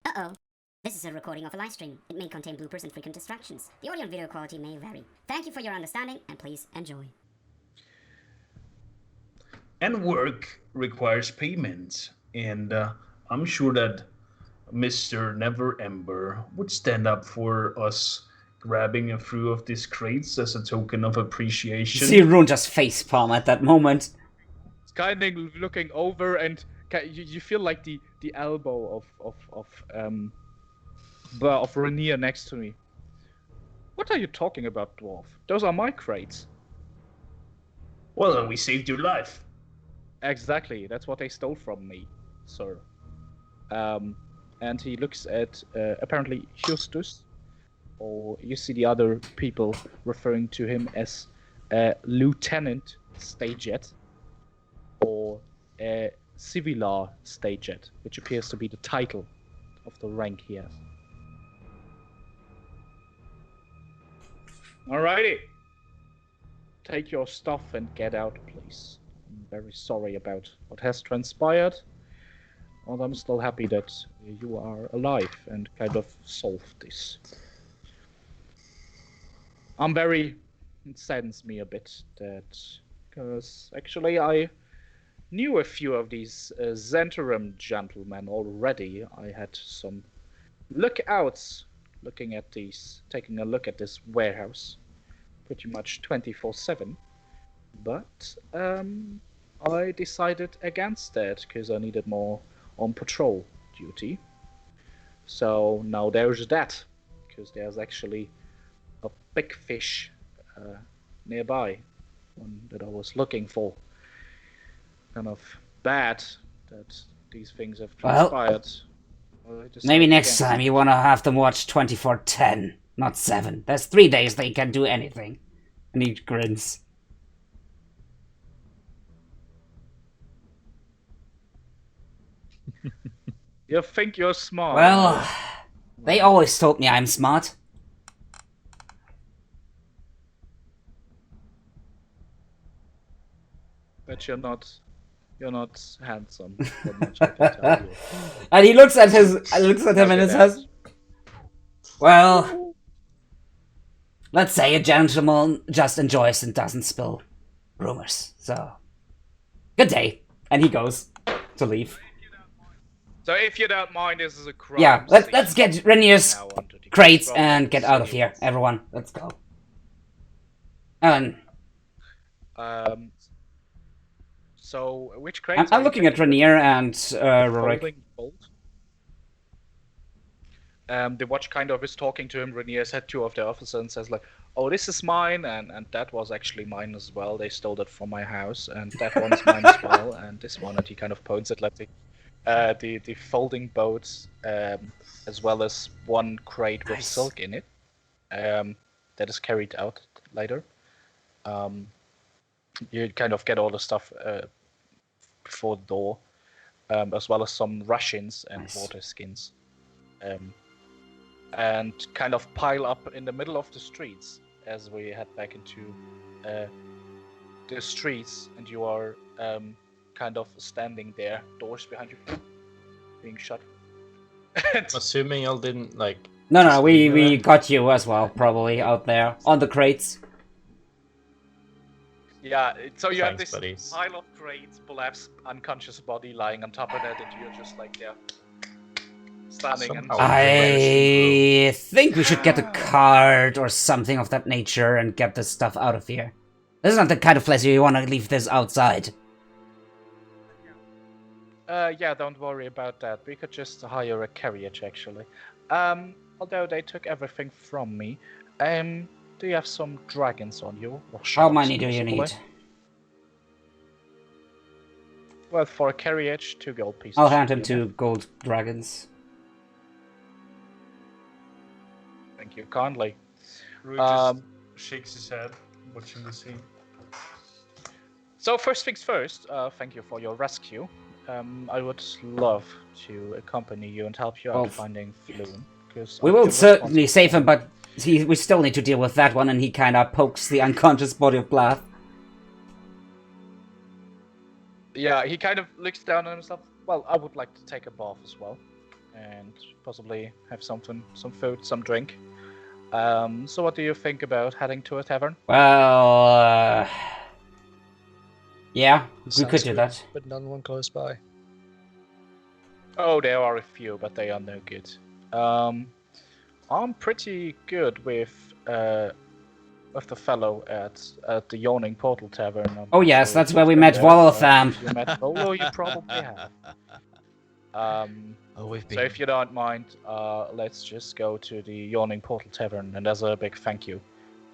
Uh-oh. This is a recording of a live stream. It may contain bloopers and frequent distractions. The audio and video quality may vary. Thank you for your understanding, and please enjoy. And work requires payment, and I'm sure that Mr. Never Ember would stand up for us grabbing a few of these crates as a token of appreciation. See Rune just facepalm at that moment. It's kind of looking over, and you feel like the elbow of Rainier next to me. What are you talking about, dwarf? Those are my crates. Well, then we saved your life. Exactly, that's what they stole from me, sir. And he looks at apparently Justus, or you see the other people referring to him as Lieutenant Stagejet, or Civilar Stagejet, which appears to be the title of the rank he has. Alrighty. Take your stuff and get out, please. I'm very sorry about what has transpired. And I'm still happy that you are alive and kind of solved this. It saddens me a bit that, because actually I knew a few of these Zentarum gentlemen already. I had some lookouts taking a look at this warehouse pretty much 24/7. But I decided against that because I needed more on patrol duty. So now there's that, because there's actually a big fish nearby, one that I was looking for. Kind of bad that these things have transpired. Well, maybe next time you want to have them watch 24/10, not 7. There's 3 days they can do anything. And he grins. You think you're smart? Well, they always told me I'm smart. But you're not handsome. That much I can tell you. And he looks at him and says, "Well, let's say a gentleman just enjoys and doesn't spill rumors. So, good day." And he goes to leave. So if you don't mind, this is a crime. Yeah, let's get Rainier's crates and get out of here, everyone. Let's go. So which crates? I'm looking at Rainier and Rurik. The watch kind of is talking to him. Rainier had 2 of the officers and says like, "Oh, this is mine, and that was actually mine as well. They stole it from my house, and that one's mine as well, and this one." And he kind of points at like the folding boats, as well as one crate with silk in it, that is carried out later. You kind of get all the stuff before the door, as well as some Russians and water skins, and kind of pile up in the middle of the streets as we head back into the streets, and you are kind of standing there, doors behind you being shut. Assuming y'all didn't like. No, we got you as well, probably out there on the crates. Yeah, so you have Thanks, this buddies. pile of crates, Blath's unconscious body lying on top of that, and you're just like there, standing. And I think we should get a card or something of that nature and get this stuff out of here. This is not the kind of place you want to leave this outside. Yeah, don't worry about that. We could just hire a carriage, actually. Although they took everything from me. Do you have some dragons on you? Or How sharks, many do you possibly? need? Well, for a carriage, 2 gold pieces. I'll hand him 2 gold dragons. Thank you kindly. Rune just shakes his head, watching the scene. So first things first, thank you for your rescue. I would love to accompany you and help you out finding Floon. We will certainly save him, but we still need to deal with that one, and he kind of pokes the unconscious body of Blath. Yeah, he kind of looks down on himself. Well, I would like to take a bath as well. and possibly have some food, some drink. So what do you think about heading to a tavern? Well, yeah, we Sounds could do good, that. but none close by. Oh, there are a few, but they are no good. I'm pretty good with the fellow at the Yawning Portal Tavern. Oh yes, So that's if where we you've met been there, Voltham. if you met Volo, you probably have. Oh, we've been. So if you don't mind, let's just go to the Yawning Portal Tavern, and as a big thank you,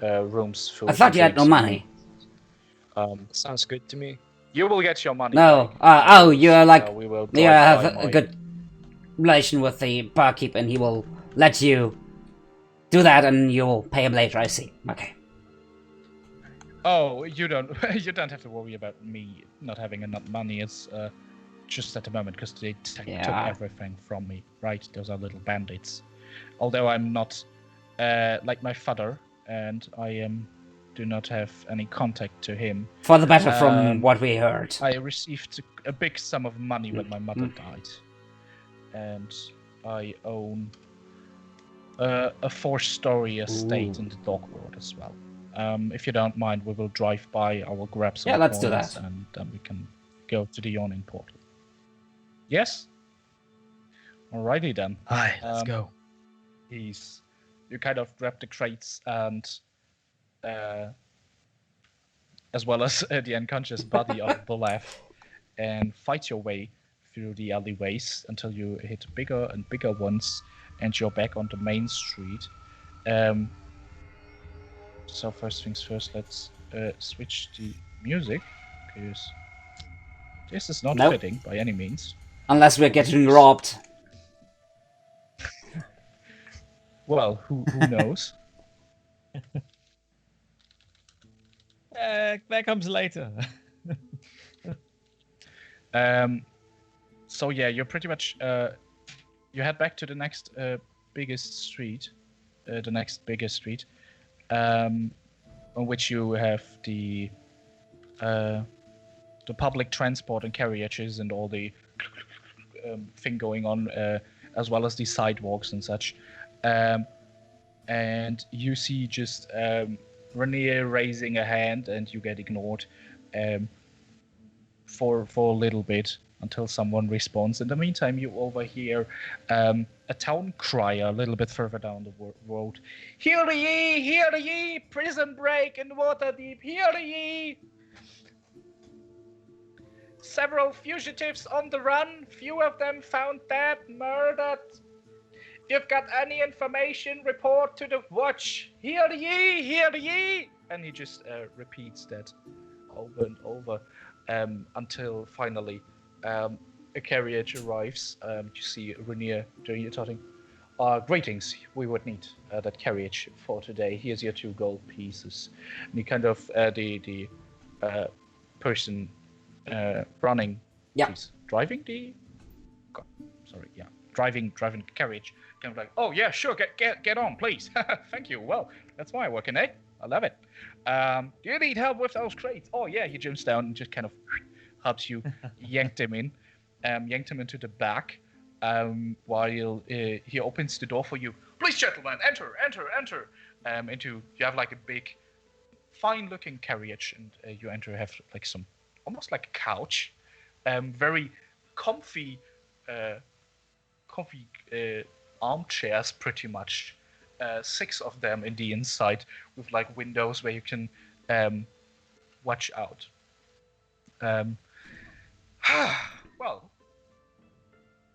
rooms, food. I thought you had no drinks, money. Sounds good to me. You will get your money. No. back. Oh, you're like we will you drive have by a my- good relation with the barkeep, and he will let you do that, and you'll pay him later. I see. Okay. Oh, you don't have to worry about me not having enough money. It's just at the moment because they took everything from me. Right, those are little bandits. Although I'm not like my father, and I do not have any contact to him. For the better, from what we heard. I received a big sum of money when my mother died, and I own a 4-story estate in the Dog World as well. If you don't mind, we will drive by. I will grab some. Yeah, let's do coins that. and then we can go to the Yawning Portal. Yes. Alrighty then. Aye, let's go. You kind of grab the crates and as well as the unconscious body of Blath, and fight your way through the alleyways until you hit bigger and bigger ones, and you're back on the main street. So first things first, let's switch the music, because this is not Nope. fitting by any means. Unless we're getting robbed. Well, who knows? That comes later. So yeah, you're pretty much you head back to the next biggest street, on which you have the public transport and carriages and all the thing going on, as well as the sidewalks and such. And you see just Rainier raising a hand, and you get ignored for a little bit until someone responds. In the meantime, you overhear a town crier a little bit further down the road. Hear ye, prison break in Waterdeep, hear ye! Several fugitives on the run, few of them found dead, murdered. If you've got any information, report to the watch. Hear ye! And he just repeats that over and over until finally a carriage arrives. You see Rainier doing your talking. Greetings, we would need that carriage for today. Here's your 2 gold pieces. And he kind of, the person running, Yeah. driving the, driving carriage, kind of like, oh yeah, sure, get on, please. Thank you. Well, that's my working day. I love it. Do you need help with those crates? Oh yeah, he jumps down and just kind of helps you, yanked him into the back, while he opens the door for you. Please, gentlemen, enter. You have like a big, fine-looking carriage, and you enter, have like some, almost like a couch, very comfy armchairs, pretty much. 6 of them in the inside, with like windows where you can watch out. Well,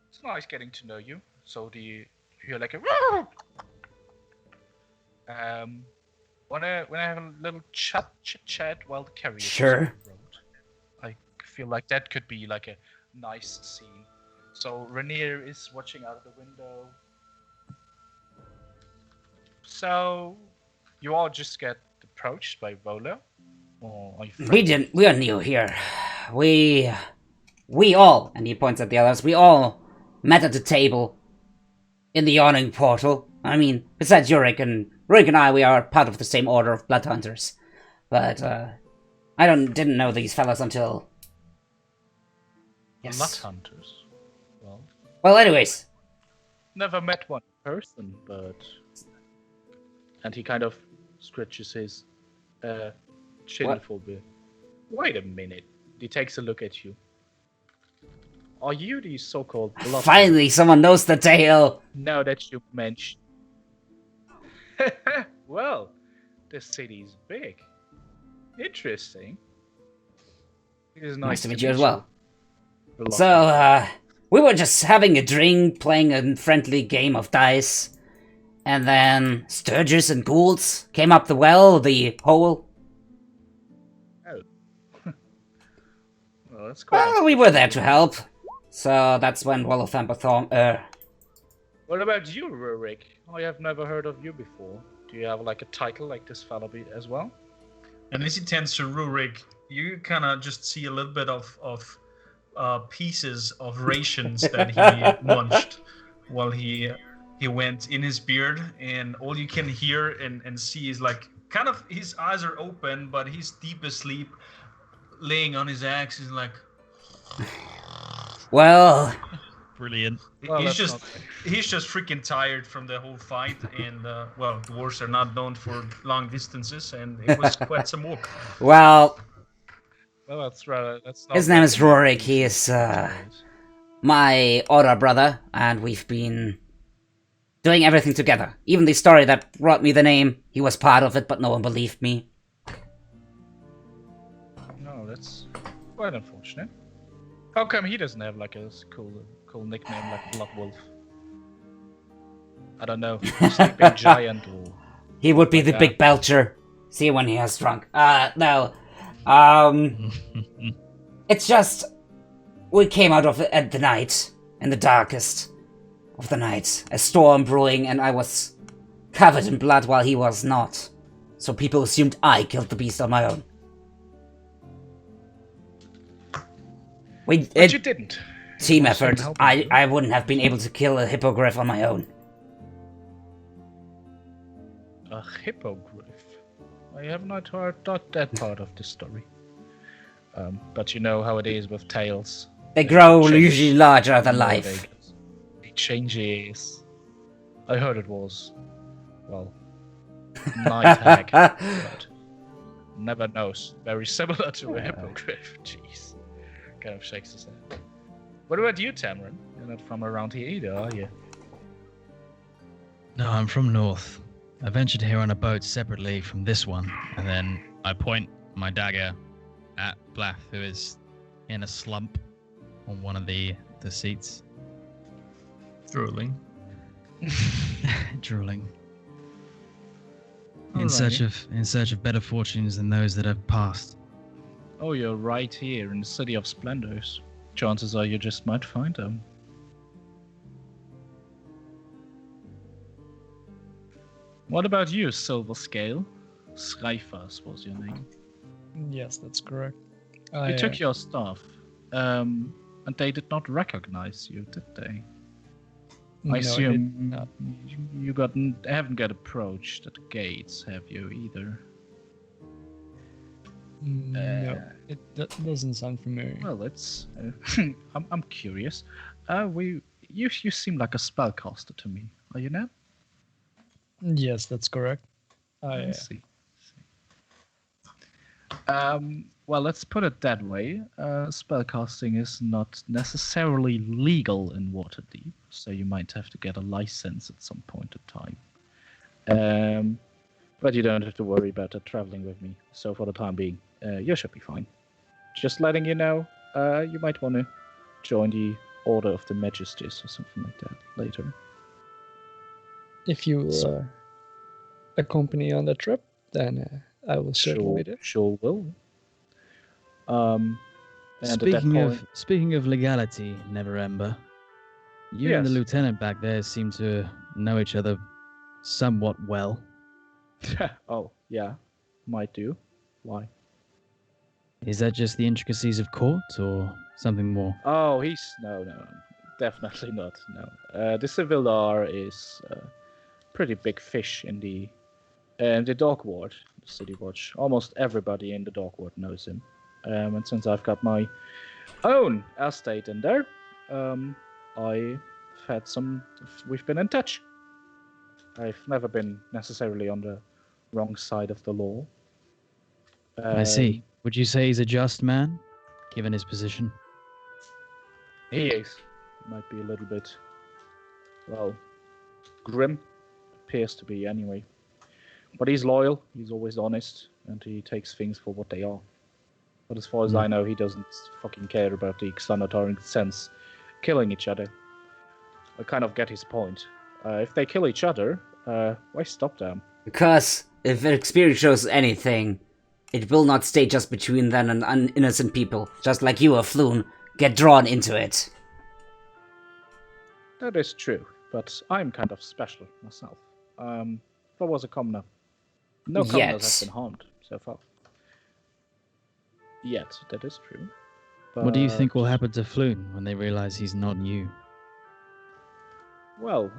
it's nice getting to know you. So you hear like a wanna have a little chit chat while the carriage is on the road. I feel like that could be like a nice scene. So Rainier is watching out of the window. So you all just get approached by Volo, or are you friends? We are new here. We all, and he points at the others, we all met at the table in the Yawning Portal. I mean, besides Rurik and I, we are part of the same order of blood hunters. But I didn't know these fellas until. Yes. Blood hunters. Well, anyways, never met one person, but... And he kind of scratches his chin What? for a bit. Wait a minute. He takes a look at you. Are you the so-called Blood? Finally, someone knows the tale. Now that you mention... Well, this city's big. Interesting. It is Nice to meet you as well. So, we were just having a drink, playing a friendly game of dice, and then Sturges and ghouls came up the well, the hole. Well, that's quite... Well, we were there to help. So that's when Wolfamberthorn, What about you, Rurik? I have never heard of you before. Do you have like a title like this fella as well? And as he tends to Rurik, you kind of just see a little bit of pieces of rations that he munched while he went in his beard, and all you can hear and see is like kind of his eyes are open, but he's deep asleep, laying on his axe. He's like, well, Brilliant. Well, he's that's just freaking tired from the whole fight, and well, dwarves are not known for long distances, and it was quite some walk. well, Well, that's right. That's not his name is Rurik. He is my older brother, and we've been doing everything together. Even the story that brought me the name, he was part of it, but no one believed me. No, that's quite unfortunate. How come he doesn't have like a cool nickname like Blood Wolf? I don't know, Sleeping Giant or... He would be the big belcher. See when he has drunk. No. It's just... We came out of it at the night, in the darkest of the night. A storm brewing, and I was covered in blood while he was not. So people assumed I killed the beast on my own. But you didn't. Team Wasn't effort. helping you. I wouldn't have been able to kill a hippogriff on my own. A hippogriff? I have not heard that part of the story. But you know how it is with tales. They grow change. usually larger than life. It changes. I heard it was, well, night hag, but never knows. Very similar to a hippogriff. Jeez. Kind of shakes his head. What about you, Tamron? You're not from around here either, are you? No, I'm from North. I ventured here on a boat separately from this one, and then I point my dagger at Blath, who is in a slump on one of the seats. Drooling. Drooling. Alrighty. In search of better fortunes than those that have passed. Oh, you're right here in the City of Splendors. Chances are you just might find them. What about you, Silver Scale? Zraythas was your name. Yes, that's correct. You took your stuff, and they did not recognize you, did they? No, I assume not. you haven't got approached at the gates, have you either? No, it doesn't sound familiar. Well, it's. I'm curious. You seem like a spellcaster to me. Are you not? Yes, that's correct. I see. Well, let's put it that way. Spellcasting is not necessarily legal in Waterdeep, so you might have to get a license at some point in time. But you don't have to worry about that traveling with me. So for the time being, you should be fine. Just letting you know, you might want to join the Order of the Magistes or something like that later. If you accompany on the trip, then I will certainly do. Sure will. And Speaking of legality, Neverember, you and the Yes. lieutenant back there seem to know each other somewhat well. Oh, yeah. Might do. Why? Is that just the intricacies of court or something more? Oh, no, definitely not. No, the Civilar is a pretty big fish in the Dog Ward, the City Watch. Almost everybody in the Dog Ward knows him. And since I've got my own estate in there, I we've been in touch. I've never been necessarily on the wrong side of the law. I see. Would you say he's a just man, given his position? He is. Might be a little bit, well, grim. Appears to be anyway. But he's loyal, he's always honest, and he takes things for what they are. But as far as I know, he doesn't fucking care about the Xanatarian sense killing each other. I kind of get his point. If they kill each other, why stop them? Because if experience shows anything, it will not stay just between them and innocent people, just like you or Floon get drawn into it. That is true, but I'm kind of special myself. If I was a commoner, no commoners have been harmed so far. Yet, that is true. But... What do you think will happen to Floon when they realize he's not you? Well,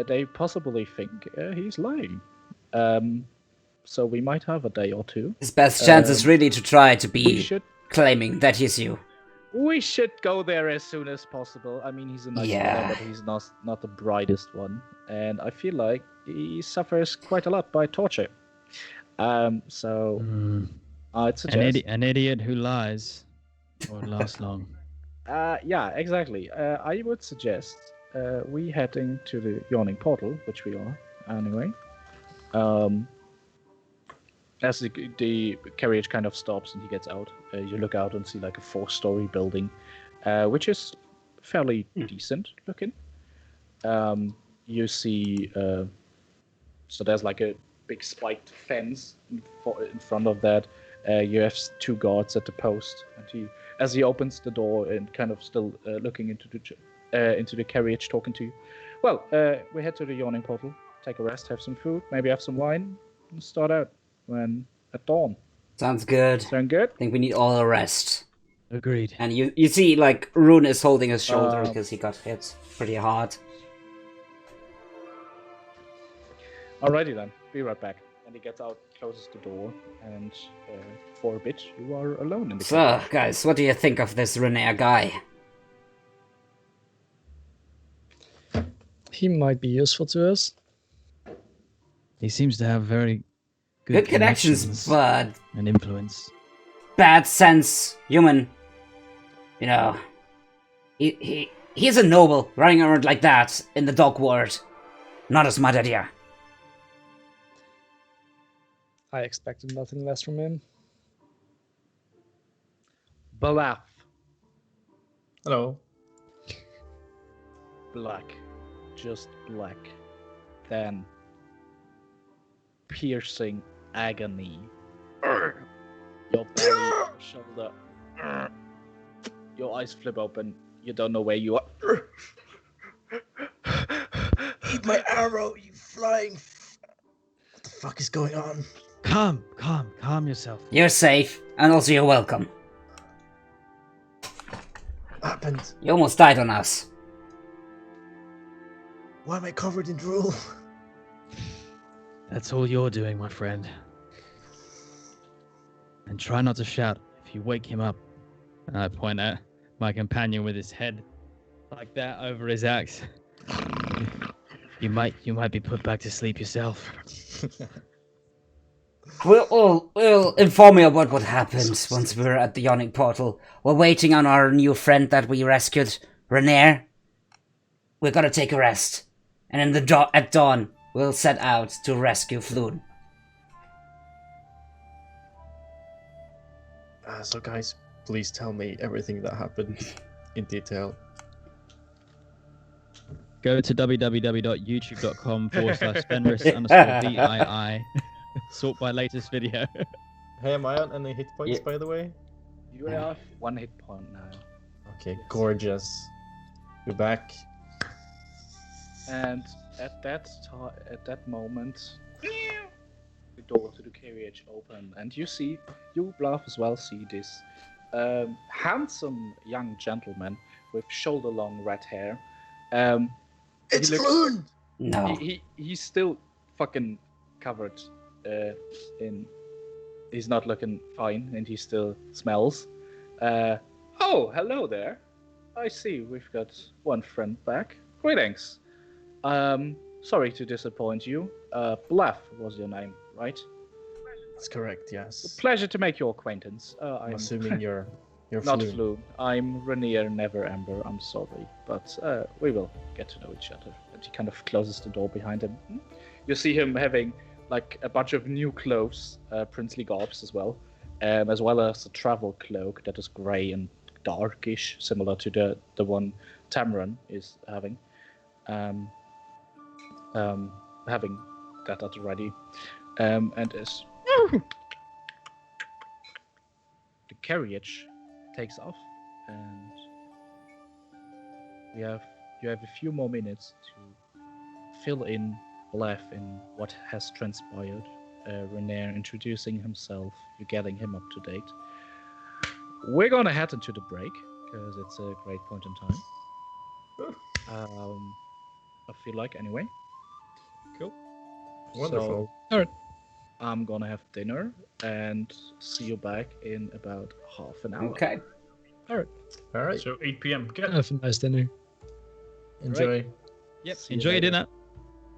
they possibly think he's lying. So we might have a day or two. His best chance is really to try to be claiming that he's you. We should go there as soon as possible. I mean, he's a nice guy, but he's not the brightest one. And I feel like he suffers quite a lot by torture. I'd suggest... An idiot who lies won't last long. Yeah, exactly. I would suggest we head into the yawning portal, which we are, anyway. As the carriage kind of stops and he gets out, you look out and see like a 4-story building, which is fairly decent looking. You see, so there's like a big spiked fence in front of that. You have 2 guards at the post, and as he opens the door and kind of still looking into the carriage, talking to you. Well, we head to the yawning portal, take a rest, have some food, maybe have some wine, and start out at dawn. Sounds good. Sound good? I think we need all a rest. Agreed. And you see, like, Rune is holding his shoulder because he got hit pretty hard. Alrighty then, be right back. And he gets out, closes the door, and for a bit, you are alone in the So, guys, what do you think of this Rune guy? He might be useful to us. He seems to have very good connections, but and influence. Bad sense, human. You know, he's a noble running around like that in the dog world. Not a smart idea. I expected nothing less from him. Blath. Hello. Black. Just black. Then piercing agony. Your belly, your shoulder. Your eyes flip open. You don't know where you are. Eat my arrow, you flying... What the fuck is going on? Calm yourself. You're safe, and also you're welcome. What happened? You almost died on us. Why am I covered in drool? That's all you're doing, my friend. And try not to shout if you wake him up. And I point at my companion with his head like that over his axe. You might be put back to sleep yourself. We'll inform you about what happens once we're at the yawning portal. We're waiting on our new friend that we rescued, Rune. We're gonna take a rest. And at dawn, we'll set out to rescue Floon. So guys, please tell me everything that happened in detail. Go to www.youtube.com/Fenris_DII. Sort by latest video. Hey, am I on any hit points, by the way? You have 1 hit point now. Okay, yes. Gorgeous. You're back. And at that moment, the door to the carriage open, and you Blath as well, see this handsome young gentleman with shoulder-long red hair. It's Rune! No. He's still fucking covered he's not looking fine, and he still smells. Oh, hello there. I see we've got one friend back. Greetings. Sorry to disappoint you. Blath was your name, right? That's correct, yes. Pleasure to make your acquaintance. I'm assuming you're not Flu. Flu. I'm Rainier Neverember. I'm sorry, but we will get to know each other. And he kind of closes the door behind him. You see him having like a bunch of new clothes, princely garbs as well as a travel cloak that is grey and darkish, similar to the one Tamron is having. Having that at ready, and as the carriage takes off, and you have a few more minutes to fill in Blath in what has transpired. Rene introducing himself, you're getting him up to date. We're gonna head into the break because it's a great point in time. I feel like anyway. Cool. Wonderful. So, I'm gonna have dinner and see you back in about half an hour. Okay. All right. So 8 p.m. Good. Have a nice dinner. Enjoy. Yep. See you Enjoy your later. dinner.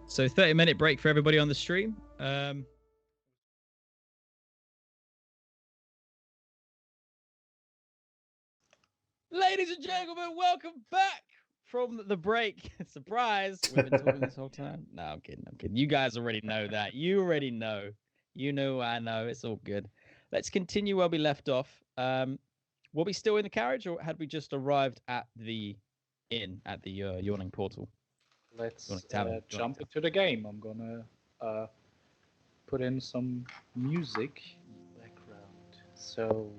So 30-minute break for everybody on the stream. Ladies and gentlemen, welcome back from the break. Surprise! We've been talking this whole time. No, I'm kidding. You guys already know that. You already know. You know, I know. It's all good. Let's continue where we left off. Were we still in the carriage, or had we just arrived at the inn, at the yawning portal? Let's Tavern. jump into the game. I'm gonna put in some music in the background. So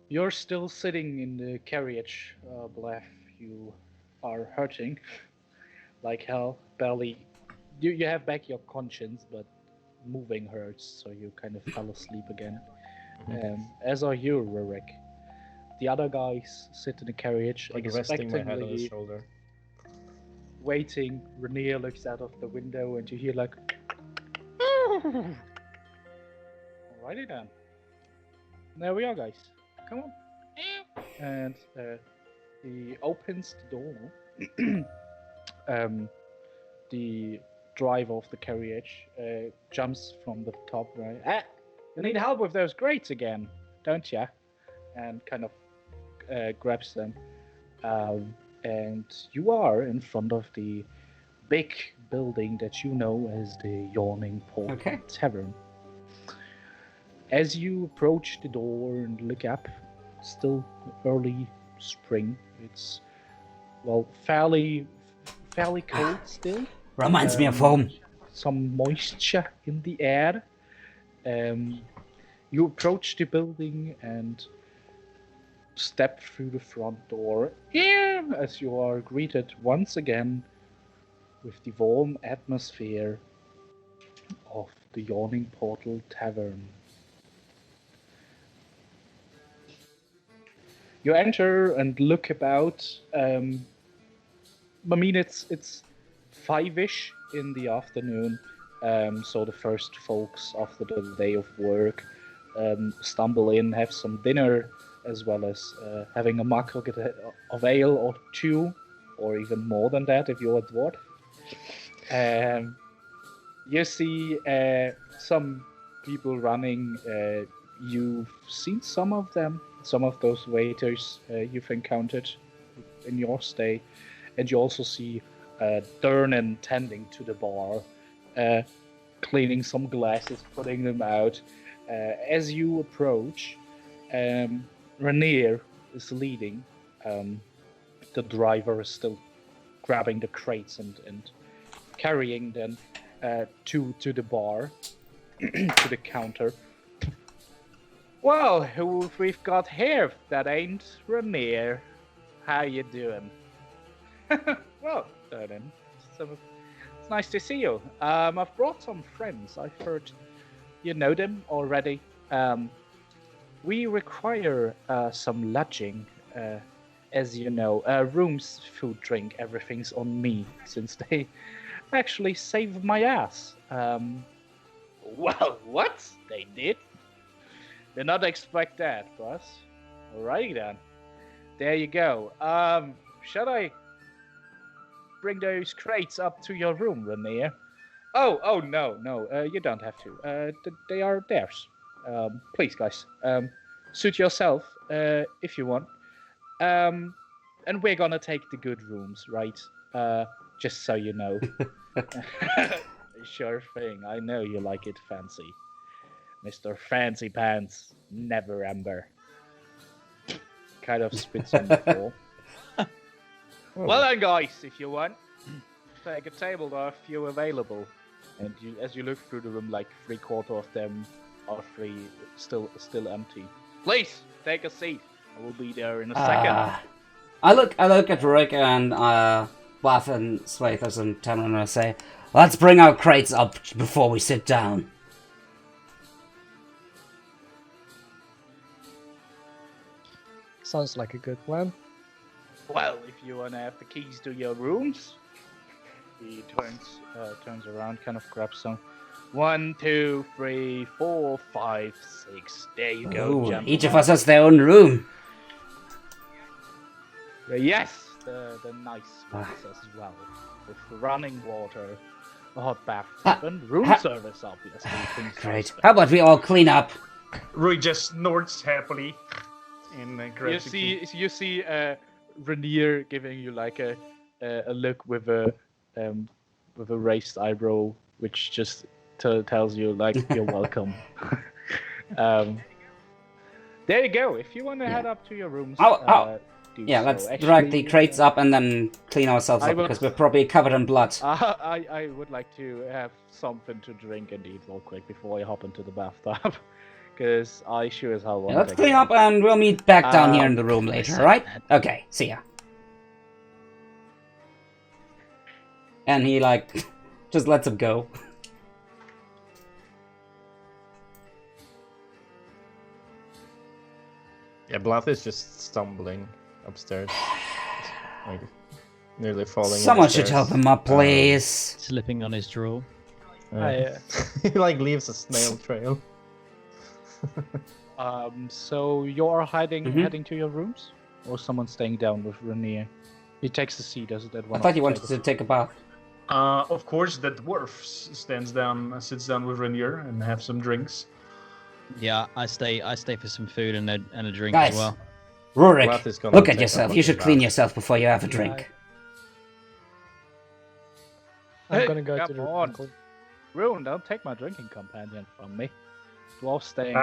you're still sitting in the carriage, Blath. You are hurting like hell. Barely. You have back your conscience, but moving hurts, so you kind of fell asleep again. As are you, Rurik. The other guys sit in the carriage, Like resting my head on his expectantly shoulder. waiting. Rainier looks out of the window, and you hear like. Alrighty then. There we are, guys. Come on. And he opens the door. The driver of the carriage jumps from the top, right? You need help with those grates again, don't you? And kind of grabs them. And you are in front of the big building that you know as the Yawning Portal Tavern. As you approach the door and look up, still early spring. It's fairly cold still. Reminds me of home. Some moisture in the air. You approach the building and step through the front door. As you are greeted once again with the warm atmosphere of the Yawning Portal Tavern. You enter and look about. I mean, it's 5-ish in the afternoon, so the first folks after the day of work stumble in, have some dinner, as well as having a mug of ale or two, or even more than that if you're a dwarf. You see some people running. You've seen some of them. Some of those waiters you've encountered in your stay, and you also see Durnan tending to the bar, cleaning some glasses, putting them out. As you approach, Rainier is leading. The driver is still grabbing the crates and carrying them to the bar, to the counter. Well, who we've got here that ain't Rainier? How you doing? Well, Durnan, it's nice to see you. I've brought some friends. I've heard you know them already. We require some lodging, as you know. Rooms, food, drink, everything's on me, since they actually saved my ass. Well, what? They did? Did not expect that, boss. Alrighty then. there you go. Shall I bring those crates up to your room, Rene? Oh, no, you don't have to. They are theirs. Please, guys, suit yourself if you want. And we're gonna take the good rooms, right? Just so you know. Sure thing. I know you like it fancy, Mr. Fancy Pants. Never Ember. Kind of spits on the floor. Well then, guys, if you want, take a table. There are a few available, and as you look through the room, like 3/4 of them are still empty. Please take a seat. I will be there in a second. I look at Rurik and Blath and Zraythas and Tamron and I say, "Let's bring our crates up before we sit down." Sounds like a good plan. Well, if you want to have the keys to your rooms, he turns around, kind of grabs some. 1, 2, 3, 4, 5, 6. There you go, gentlemen. Each of us has their own room. Yes, the nice ones as well, with running water, a hot bath, and room service, obviously. Great. How about we all clean up? Roy just snorts happily and grabs the key. You see Rainier giving you like a look with a raised eyebrow, which just tells you like you're welcome. There you go. If you want to head up to your rooms, let's drag the crates up and then clean ourselves up because we're probably covered in blood. I would like to have something to drink and eat real quick before I hop into the bathtub. Because I sure as hell want to. Let's clean up and we'll meet back down here in the room later, alright? Okay, see ya. And he like just lets him go. Yeah, Blath is just stumbling upstairs. Like, nearly falling. Someone should help him up, please. Slipping on his drawer. He like leaves a snail trail. So you're heading to your rooms, or someone staying down with Rainier? He takes the seat as that one. I thought you wanted to take a bath. Of course, the dwarf sits down with Rainier and have some drinks. Yeah, I stay for some food and a drink Guys, as well. Rurik, look at yourself. You should clean yourself before you have a drink. I'm gonna go to the on. Rune, don't take my drinking companion from me. Dwarf staying.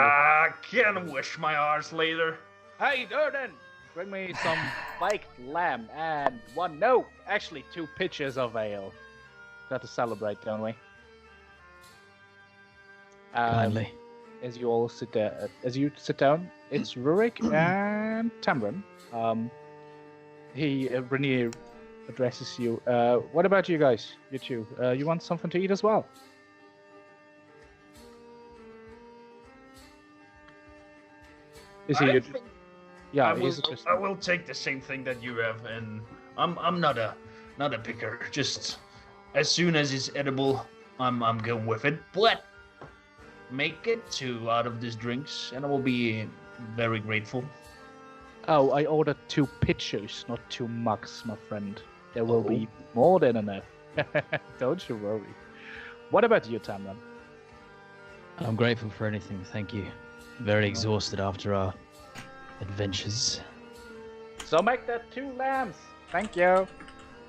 Can wish my arse later. Hey, Durden! Bring me some baked lamb and 2 pitchers of ale. Got to celebrate, don't we? Kindly. As you all sit there, as you sit down, it's Rurik and Tamron. Rainier addresses you. What about you guys? You two. You want something to eat as well? Is he? Yeah, I will take the same thing that you have, and I'm not a picker. Just as soon as it's edible, I'm going with it. But make it 2 out of these drinks, and I will be very grateful. Oh, I ordered 2 pitchers, not 2 mugs, my friend. There will be more than enough. Don't you worry. What about you, Tamron? I'm grateful for anything, thank you. Very exhausted after our adventures. So make that 2 lambs. Thank you.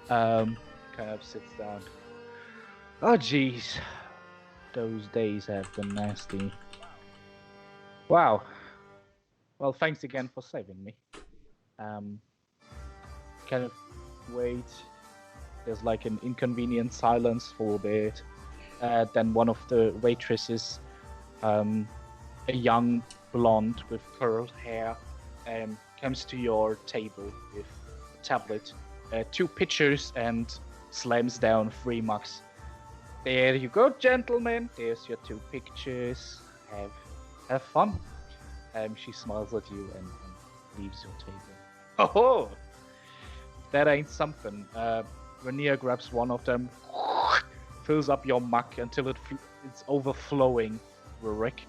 Kind of sits down. Oh, jeez. Those days have been nasty. Wow. Well, thanks again for saving me. Kind of wait. There's like an inconvenient silence for a bit. Then one of the waitresses, a young blonde with curled hair, comes to your table with a tablet, 2 pitchers, and slams down 3 mugs. There you go, gentlemen. There's your 2 pictures. Have fun. She smiles at you and leaves your table. Oh, that ain't something. Rainier grabs one of them, fills up your mug until it's overflowing, Rurik,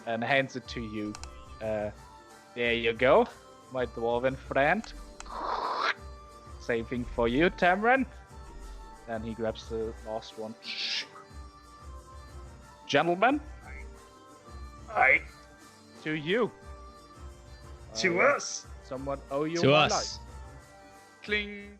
and hands it to you. There you go, my dwarven friend. same thing for you, Tamron. And he grabs the last one. Gentlemen, Aye. to you. To us. Someone owe you To one us. life. Cling.